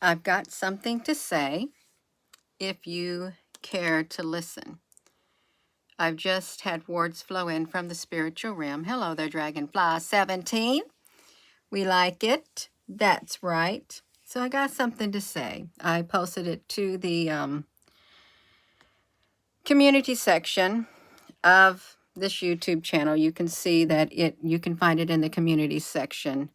I've got something to say if you care to listen. I've just had words flow in from the spiritual realm. Hello there, Dragonfly 17. We like it. That's right. So I got something to say. I posted it to the community section of this YouTube channel. You can see that you can find it in the community section.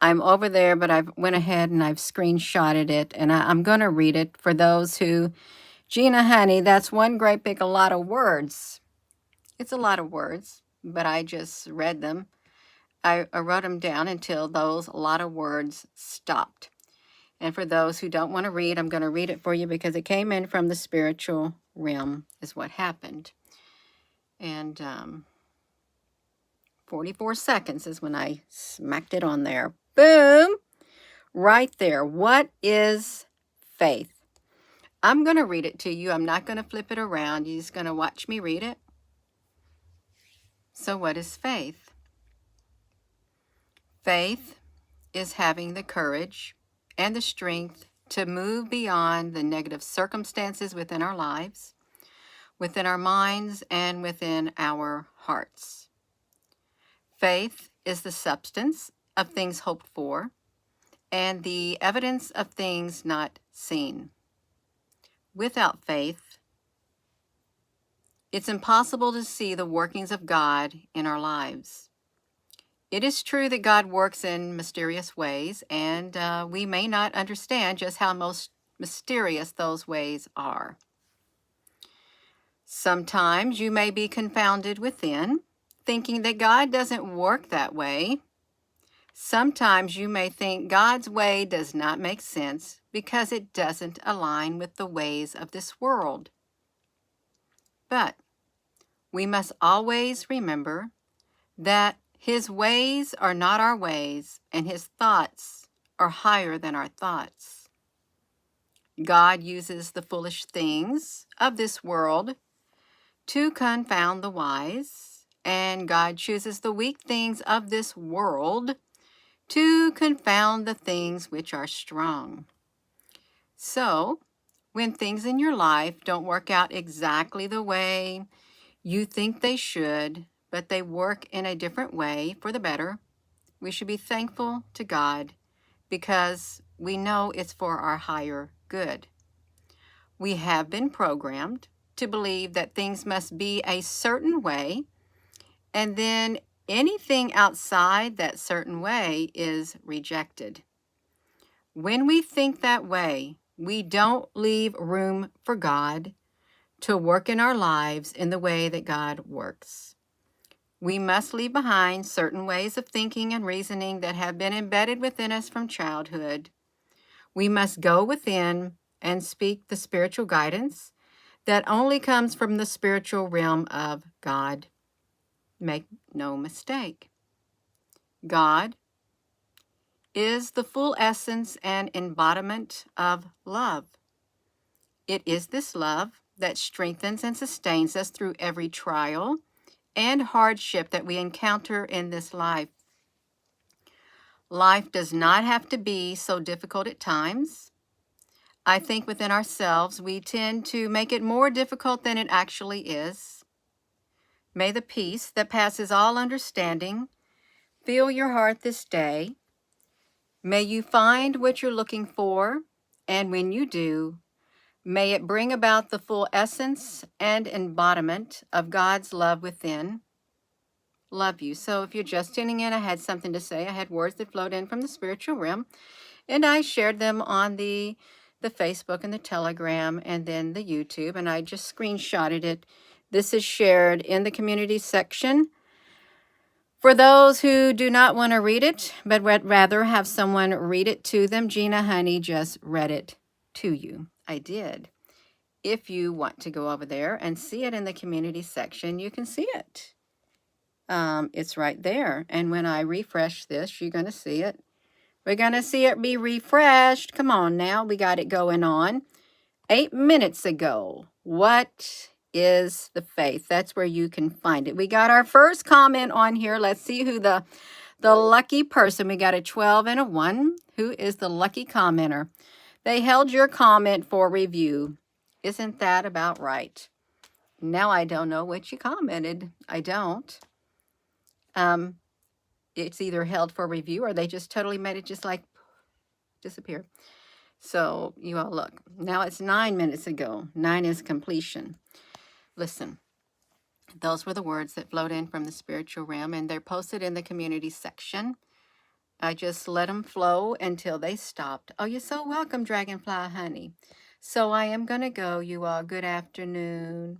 I'm over there, but I've went ahead and I've screenshotted it, and I'm going to read it for those who, Gina Honey, that's one great big a lot of words. It's a lot of words, but I just read them. I wrote them down until those a lot of words stopped. And for those who don't want to read, I'm going to read it for you because it came in from the spiritual realm is what happened. And 44 seconds is when I smacked it on there. Boom! Right there. What is faith? I'm going to read it to you. I'm not going to flip it around. You're just going to watch me read it. So what is faith? Faith is having the courage and the strength to move beyond the negative circumstances within our lives, within our minds, and within our hearts. Faith is the substance of things hoped for and the evidence of things not seen. Without faith, it's impossible to see the workings of God in our lives. It is true that God works in mysterious ways, and we may not understand just how most mysterious those ways are. Sometimes you may be confounded within, thinking that God doesn't work that way. Sometimes you may think God's way does not make sense because it doesn't align with the ways of this world. But we must always remember that His ways are not our ways, and His thoughts are higher than our thoughts. God uses the foolish things of this world to confound the wise, and God chooses the weak things of this world to confound the things which are strong. So, when things in your life don't work out exactly the way you think they should, but they work in a different way for the better, we should be thankful to God because we know it's for our higher good. We have been programmed to believe that things must be a certain way, and then anything outside that certain way is rejected. When we think that way, we don't leave room for God to work in our lives in the way that God works. We must leave behind certain ways of thinking and reasoning that have been embedded within us from childhood. We must go within and speak the spiritual guidance that only comes from the spiritual realm of God. Make no mistake. God is the full essence and embodiment of love. It is this love that strengthens and sustains us through every trial and hardship that we encounter in this life. Life does not have to be so difficult at times. I think within ourselves we tend to make it more difficult than it actually is. May the peace that passes all understanding fill your heart this day. May you find what you're looking for, and when you do, may it bring about the full essence and embodiment of God's love within. Love you. So if you're just tuning in, I had something to say. I had words that flowed in from the spiritual realm, and I shared them on the Facebook and the Telegram and then the YouTube, and I just screenshotted it. This is shared in the community section. For those who do not want to read it, but would rather have someone read it to them, Gina Honey just read it to you. I did. If you want to go over there and see it in the community section, you can see it. It's right there. And when I refresh this, you're going to see it. We're going to see it be refreshed. Come on now. We got it going on. 8 minutes ago. What is the faith? That's where you can find it. We got our first comment on here. Let's see who the lucky person. We got a 12 and a 1. Who is the lucky commenter? They held your comment for review. Isn't that about right? Now I don't know what you commented. I don't. It's either held for review or they just totally made it just like disappear. So you all look. Now it's 9 minutes ago. 9 is completion. Listen. Those were the words that flowed in from the spiritual realm, and they're posted in the community section. I just let them flow until they stopped. Oh, you're so welcome, Dragonfly Honey. So I am going to go, you all. Good afternoon.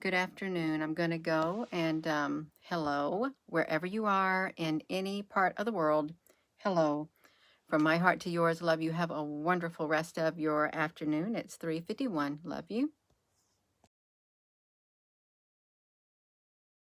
Good afternoon. I'm going to go and hello, wherever you are in any part of the world. Hello. From my heart to yours, love you. Have a wonderful rest of your afternoon. It's 3:51. Love you.